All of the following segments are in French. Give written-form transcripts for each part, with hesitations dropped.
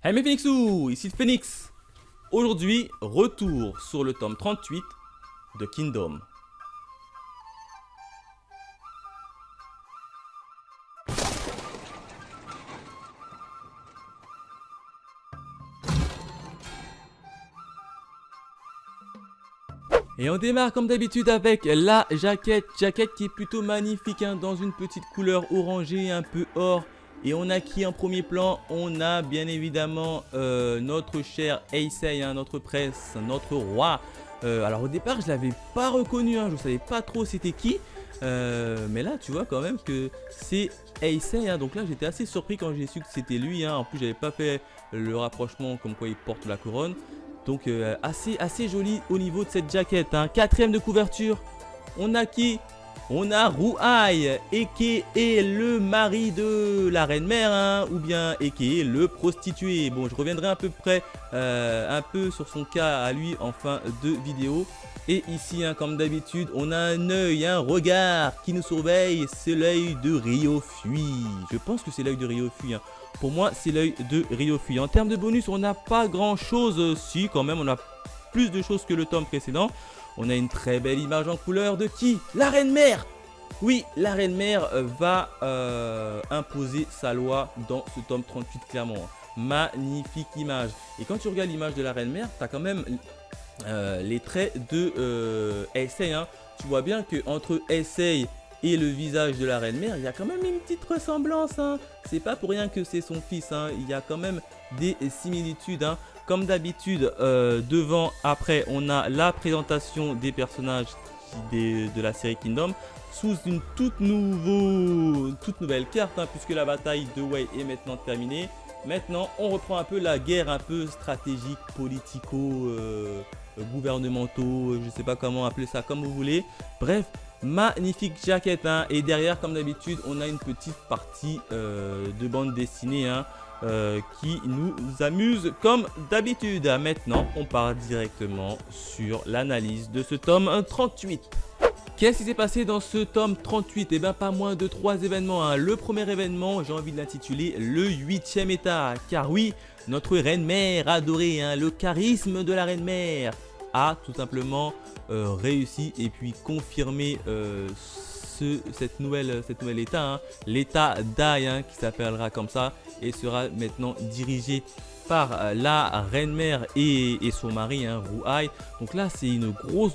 Hey mes Phoenixous, ici le Phoenix. Aujourd'hui, retour sur le tome 38 de Kingdom. Et on démarre comme d'habitude avec la jaquette qui est plutôt magnifique hein, dans une petite couleur orangée un peu or. Et on a qui en premier plan? On a bien évidemment notre cher Heisei, hein, notre prince, notre roi. Alors au départ je l'avais pas reconnu, hein, je savais pas trop c'était qui. Mais là tu vois quand même que c'est Heisei, hein, donc là j'étais assez surpris quand j'ai su que c'était lui. Hein. En plus j'avais pas fait le rapprochement comme quoi il porte la couronne. Donc assez joli au niveau de cette jaquette. Hein. Quatrième de couverture, on a qui? On a Ruai, Eke est le mari de la reine mère, hein, ou bien Eke est le prostitué. Bon, je reviendrai un peu près, un peu sur son cas à lui en fin de vidéo. Et ici, hein, comme d'habitude, on a un œil, un regard qui nous surveille. C'est l'œil de Ryofui. Je pense que c'est l'œil de Ryofui. Hein. Pour moi, c'est l'œil de Ryofui. En termes de bonus, on n'a pas grand chose. Si, quand même, on a plus de choses que le tome précédent. On a une très belle image en couleur de qui? La reine mère. Oui, la reine mère va imposer sa loi dans ce tome 38 clairement. Magnifique image. Et quand tu regardes l'image de la reine mère, tu as quand même les traits de Heisei. Hein. Tu vois bien qu'entre Heisei et le visage de la reine mère, il y a quand même une petite ressemblance. Hein. C'est pas pour rien que c'est son fils. Hein. Il y a quand même des similitudes. Hein. Comme d'habitude, devant, après, on a la présentation des personnages de la série Kingdom sous une toute nouvelle carte, hein, puisque la bataille de Wei est maintenant terminée. Maintenant, on reprend un peu la guerre un peu stratégique, politico, gouvernementaux, je sais pas comment appeler ça comme vous voulez. Bref, magnifique jaquette, hein, et derrière, comme d'habitude, on a une petite partie de bande dessinée, hein, qui nous amuse comme d'habitude. Maintenant, on part directement sur l'analyse de ce tome 38. Qu'est-ce qui s'est passé dans ce tome 38? Eh bien, pas moins de 3 événements. Hein. Le premier événement, j'ai envie de l'intituler le 8e état. Car oui, notre reine mère adorée, hein, le charisme de la reine mère a tout simplement réussi et puis confirmé cette nouvelle état, hein, l'état Dai, hein, qui s'appellera comme ça et sera maintenant dirigé par la reine mère et son mari, hein, Ruai. Donc là c'est une grosse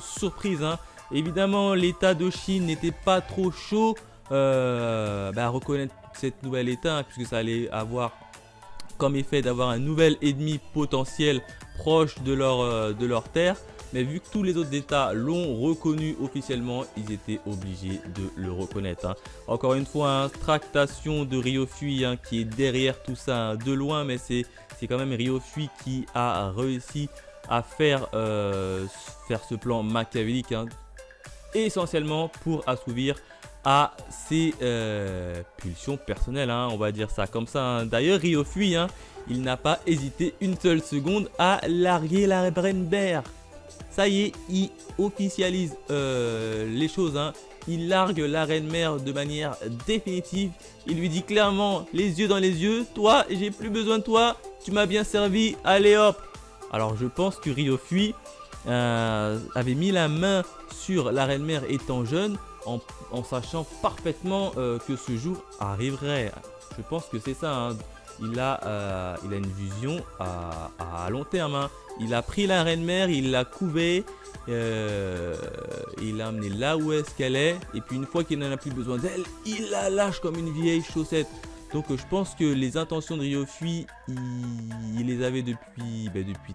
surprise. Hein. Évidemment l'état de Chine n'était pas trop chaud à reconnaître cette nouvelle état, hein, puisque ça allait avoir comme effet d'avoir un nouvel ennemi potentiel proche de leur terre. Mais vu que tous les autres états l'ont reconnu officiellement, ils étaient obligés de le reconnaître. Hein. Encore une fois, hein, tractation de Ryofui, hein, qui est derrière tout ça, hein, de loin, mais c'est quand même Ryofui qui a réussi à faire ce plan machiavélique, hein, essentiellement pour assouvir à ses pulsions personnelles, hein, on va dire ça comme ça. Hein. D'ailleurs, Ryofui, hein, il n'a pas hésité une seule seconde à larguer la reine mère. Ça y est, il officialise les choses. Hein. Il largue la reine mère de manière définitive. Il lui dit clairement, les yeux dans les yeux, toi, j'ai plus besoin de toi, tu m'as bien servi, allez hop. Alors je pense que Ryofui avait mis la main sur la reine mère étant jeune, en sachant parfaitement que ce jour arriverait. Je pense que c'est ça. Hein. Il a une vision à long terme. Hein. Il a pris la reine mère, il l'a couvée, il l'a amenée là où est-ce qu'elle est. Et puis une fois qu'il n'en a plus besoin d'elle, il la lâche comme une vieille chaussette. Donc je pense que les intentions de Ryofui, il les avait depuis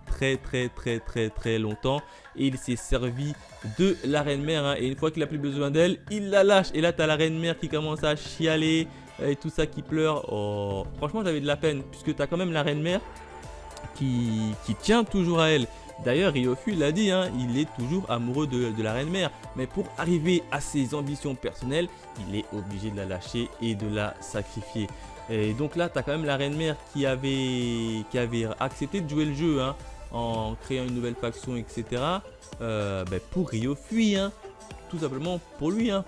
très longtemps. Et il s'est servi de la reine mère. Hein. Et une fois qu'il n'a plus besoin d'elle, il la lâche. Et là tu as la reine mère qui commence à chialer et tout ça, qui pleure. Oh, franchement j'avais de la peine, puisque tu as quand même la reine mère qui tient toujours à elle. D'ailleurs Ryofui l'a dit, hein, il est toujours amoureux de la reine mère. Mais pour arriver à ses ambitions personnelles, il est obligé de la lâcher et de la sacrifier. Et donc là tu as quand même la reine mère qui avait accepté de jouer le jeu, hein, en créant une nouvelle faction, etc. Pour Ryofui, hein, tout simplement pour lui, hein,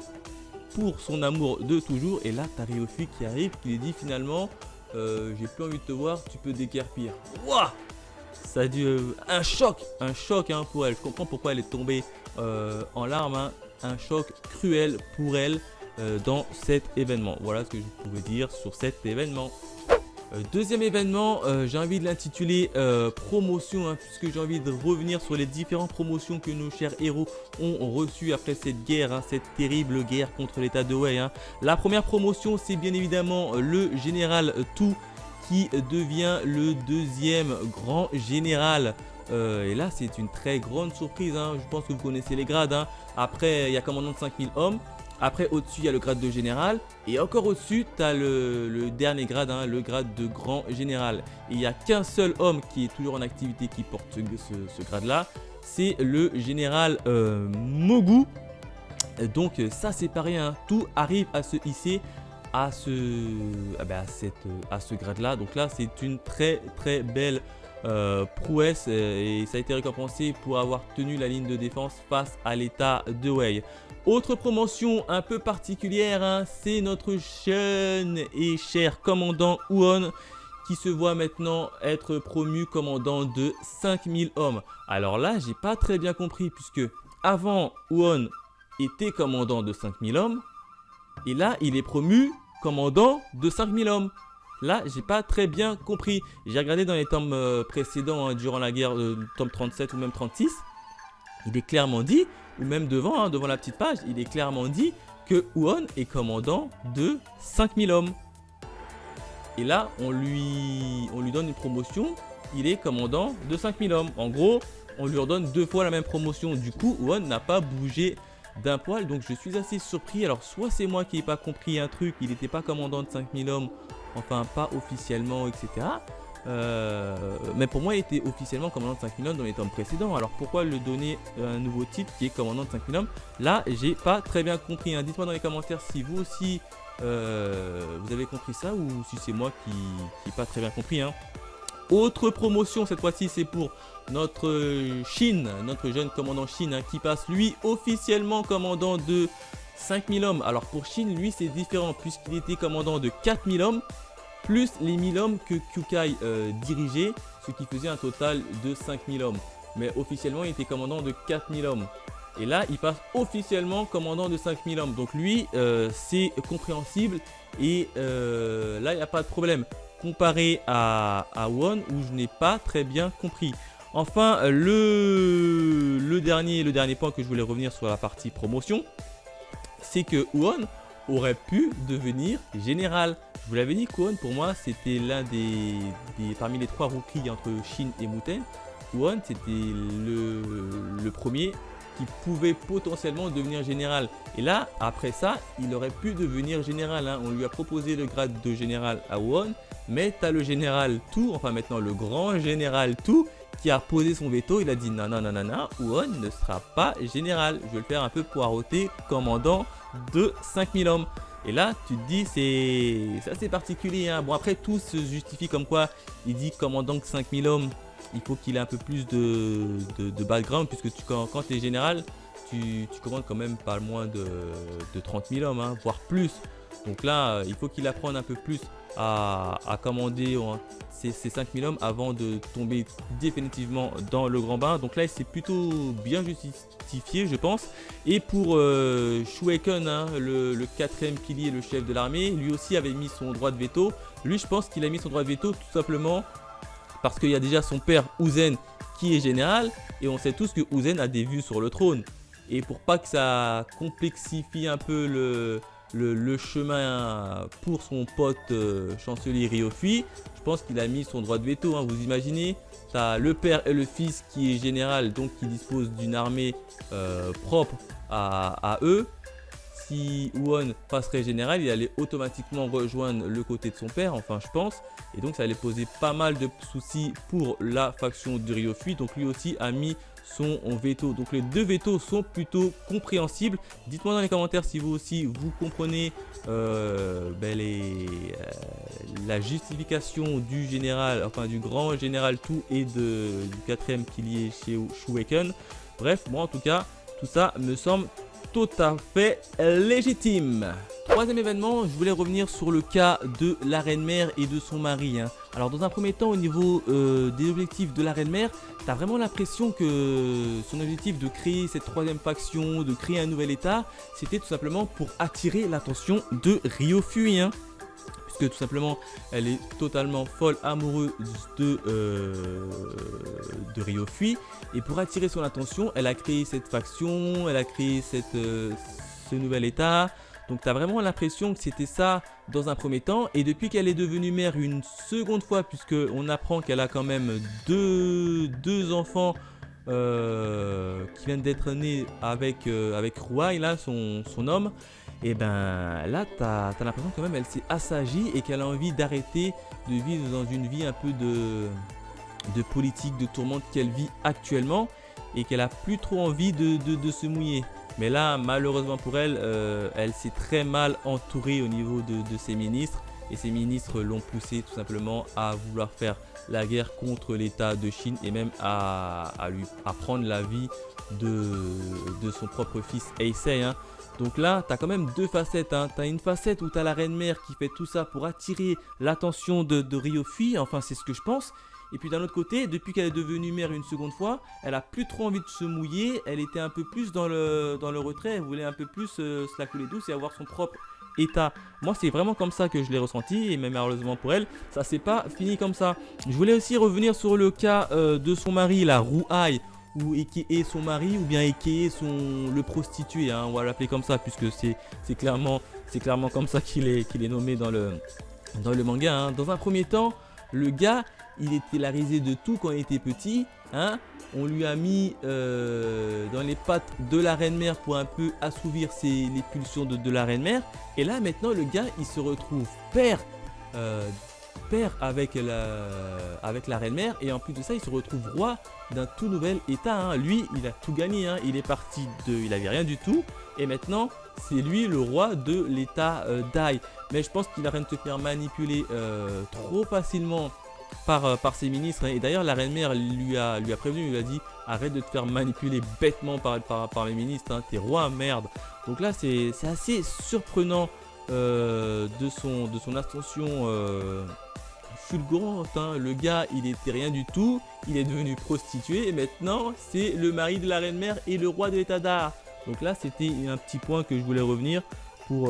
pour son amour de toujours. Et là tu as Ryofui qui arrive, qui lui dit finalement j'ai plus envie de te voir, tu peux déguerpir. Wouah, ça a dû un choc hein, pour elle. Je comprends pourquoi elle est tombée en larmes, hein. Un choc cruel pour elle dans cet événement. Voilà ce que je pouvais dire sur cet événement. Deuxième événement, j'ai envie de l'intituler promotion, hein, puisque j'ai envie de revenir sur les différentes promotions que nos chers héros ont reçues après cette guerre, hein, cette terrible guerre contre l'état de Wei, hein. La première promotion, c'est bien évidemment le général Tu qui devient le deuxième grand général. Et là, c'est une très grande surprise, hein. Je pense que vous connaissez les grades, hein. Après, il y a commandant de 5000 hommes. Après, au-dessus, il y a le grade de général. Et encore au-dessus, tu as le dernier grade, hein, le grade de grand général. Et il n'y a qu'un seul homme qui est toujours en activité qui porte ce grade-là. C'est le général Mogu. Donc ça, c'est pas rien. Tout arrive à se hisser à ce grade-là. Donc là, c'est une très très belle prouesse. Et ça a été récompensé pour avoir tenu la ligne de défense face à l'état de Wei. Autre promotion un peu particulière, hein, c'est notre jeune et cher commandant Huon qui se voit maintenant être promu commandant de 5000 hommes. Alors là, j'ai pas très bien compris puisque avant Huon était commandant de 5000 hommes et là, il est promu commandant de 5000 hommes. Là, j'ai pas très bien compris. J'ai regardé dans les tomes précédents, hein, durant la guerre, tome 37 ou même 36. Il est clairement dit, ou même devant, hein, devant la petite page, il est clairement dit que Huon est commandant de 5000 hommes. Et là, on lui donne une promotion, il est commandant de 5000 hommes. En gros, on lui redonne 2 fois la même promotion. Du coup, Huon n'a pas bougé d'un poil, donc je suis assez surpris. Alors, soit c'est moi qui n'ai pas compris un truc, il n'était pas commandant de 5000 hommes, enfin pas officiellement, etc. Mais pour moi, il était officiellement commandant de 5000 hommes dans les tomes précédents. Alors pourquoi le donner un nouveau titre qui est commandant de 5000 hommes? Là, j'ai pas très bien compris, hein. Dites-moi dans les commentaires si vous aussi vous avez compris ça ou si c'est moi qui n'ai pas très bien compris, hein. Autre promotion, cette fois-ci, c'est pour notre Shin, notre jeune commandant Shin, hein, qui passe lui officiellement commandant de 5000 hommes. Alors pour Shin, lui, c'est différent puisqu'il était commandant de 4000 hommes. Plus les 1000 hommes que Kyukai dirigeait, ce qui faisait un total de 5000 hommes. Mais officiellement, il était commandant de 4000 hommes. Et là, il passe officiellement commandant de 5000 hommes. Donc lui, c'est compréhensible. Et là, il n'y a pas de problème. Comparé à Huon, où je n'ai pas très bien compris. Enfin, le dernier point que je voulais revenir sur la partie promotion, c'est que Huon aurait pu devenir général. Je vous l'avais dit, Huon, pour moi, c'était l'un parmi les 3 rookies entre Shin et Muten. Huon, c'était le premier qui pouvait potentiellement devenir général. Et là, après ça, il aurait pu devenir général, hein. On lui a proposé le grade de général à Huon, mais tu as le général Tu, enfin maintenant le grand général Tu, qui a posé son veto. Il a dit non, non, non, non, non, Huon ne sera pas général. Je vais le faire un peu poireauter, commandant de 5000 hommes. Et là, tu te dis, c'est assez particulier, hein. Bon, après, tout se justifie comme quoi il dit commandant de 5000 hommes. Il faut qu'il ait un peu plus de background, puisque quand tu es général, tu commandes quand même pas moins de 30 000 hommes, hein, voire plus. Donc là, il faut qu'il apprenne un peu plus à commander ces 5000 hommes avant de tomber définitivement dans le grand bain. Donc là, c'est plutôt bien justifié, je pense. Et pour Shueken, hein, le 4e pilier, le chef de l'armée, lui aussi avait mis son droit de veto. Lui, je pense qu'il a mis son droit de veto tout simplement parce qu'il y a déjà son père Uzen qui est général. Et on sait tous que Uzen a des vues sur le trône. Et pour pas que ça complexifie un peu le chemin pour son pote chancelier Ryofui, je pense qu'il a mis son droit de veto, hein. Vous imaginez, tu as le père et le fils qui est général, donc qui dispose d'une armée propre à eux. Si Huon passerait général, il allait automatiquement rejoindre le côté de son père, enfin je pense. Et donc ça allait poser pas mal de soucis pour la faction de Ryofui. Donc lui aussi a mis son veto. Donc les 2 vétos sont plutôt compréhensibles. Dites-moi dans les commentaires si vous aussi vous comprenez la justification du général, enfin du grand général Tu et du 4e pilier chez Shueken. Bref, moi en tout cas, tout ça me semble tout à fait légitime. Troisième événement, je voulais revenir sur le cas de la reine-mère et de son mari. Alors dans un premier temps, au niveau des objectifs de la reine-mère, tu as vraiment l'impression que son objectif de créer cette troisième faction, de créer un nouvel état, c'était tout simplement pour attirer l'attention de Ryofui. Puisque tout simplement, elle est totalement folle amoureuse de Ryofui. Et pour attirer son attention, elle a créé cette faction, elle a créé ce nouvel état. Donc tu as vraiment l'impression que c'était ça dans un premier temps. Et depuis qu'elle est devenue mère une seconde fois, puisque on apprend qu'elle a quand même deux enfants qui viennent d'être nés avec Ruai, là, son homme. Et ben là, tu as l'impression quand même elle s'est assagie et qu'elle a envie d'arrêter de vivre dans une vie un peu de politique, de tourmente qu'elle vit actuellement. Et qu'elle a plus trop envie de se mouiller. Mais là, malheureusement pour elle, elle s'est très mal entourée au niveau de ses ministres. Et ses ministres l'ont poussée tout simplement à vouloir faire la guerre contre l'État de Chine et même à prendre la vie de son propre fils Heisei. Donc là, tu as quand même deux facettes. Tu as une facette où tu as la reine-mère qui fait tout ça pour attirer l'attention de Ryofui. Enfin, c'est ce que je pense. Et puis d'un autre côté, depuis qu'elle est devenue mère une seconde fois, elle a plus trop envie de se mouiller. Elle était un peu plus dans le retrait. Elle voulait un peu plus se la couler douce et avoir son propre état. Moi, c'est vraiment comme ça que je l'ai ressenti. Et même malheureusement pour elle, ça s'est pas fini comme ça. Je voulais aussi revenir sur le cas de son mari, la Ruai, ou Eke son mari, ou bien Eke le prostitué. On va l'appeler comme ça, puisque c'est clairement comme ça qu'il est nommé dans le manga. Dans un premier temps, le gars, il était la risée de tout quand il était petit. On lui a mis dans les pattes de la reine-mère pour un peu assouvir les pulsions de la reine-mère. Et là, maintenant, le gars, il se retrouve père avec la reine-mère. Et en plus de ça, il se retrouve roi d'un tout nouvel état. Lui, il a tout gagné. Il est parti il avait rien du tout. Et maintenant, c'est lui le roi de l'état d'Ai. Mais je pense qu'il arrête de se faire manipuler trop facilement par ses ministres. Et d'ailleurs, la reine-mère lui a prévenu, lui a dit arrête de te faire manipuler bêtement par les ministres. T'es roi, merde. Donc là, c'est assez surprenant de son ascension fulgurante. Le gars, il était rien du tout. Il est devenu prostitué. Et maintenant, c'est le mari de la reine-mère et le roi de l'état d'A. Donc là, c'était un petit point que je voulais revenir pour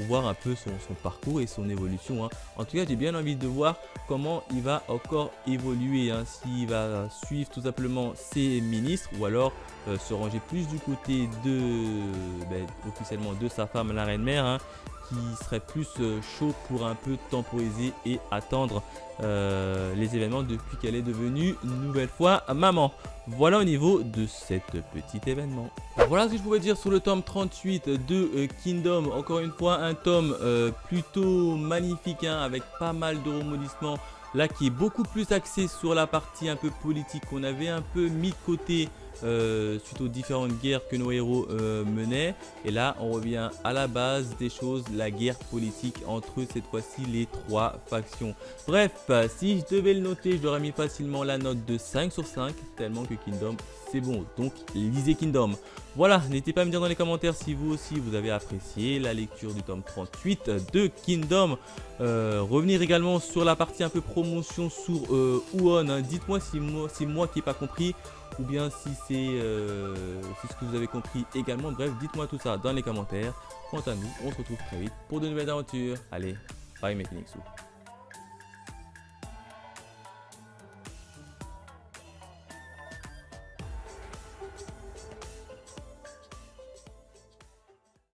voir un peu son parcours et son évolution. En tout cas, j'ai bien envie de voir comment il va encore évoluer. S'il va suivre tout simplement ses ministres ou alors se ranger plus du côté officiellement de sa femme, la reine-mère, qui serait plus chaud pour un peu temporiser et attendre les événements depuis qu'elle est devenue une nouvelle fois maman. Voilà au niveau de cet petit événement. Voilà ce que je pouvais dire sur le tome 38 de Kingdom. Encore une fois, un tome plutôt magnifique, avec pas mal de rebondissements. Là, qui est beaucoup plus axé sur la partie un peu politique qu'on avait un peu mis de côté suite aux différentes guerres que nos héros menaient. Et là, on revient à la base des choses, la guerre politique entre cette fois-ci les trois factions. Bref, si je devais le noter, je l'aurais mis facilement la note de 5 sur 5, tellement que Kingdom, c'est bon. Donc, lisez Kingdom. Voilà, n'hésitez pas à me dire dans les commentaires si vous aussi vous avez apprécié la lecture du tome 38 de Kingdom. Revenir également sur la partie un peu promotion sur Uon. Dites-moi si moi qui n'ai pas compris ou bien si c'est ce que vous avez compris également. Bref, dites-moi tout ça dans les commentaires. Quant à nous, on se retrouve très vite pour de nouvelles aventures. Allez, bye Mekinixu.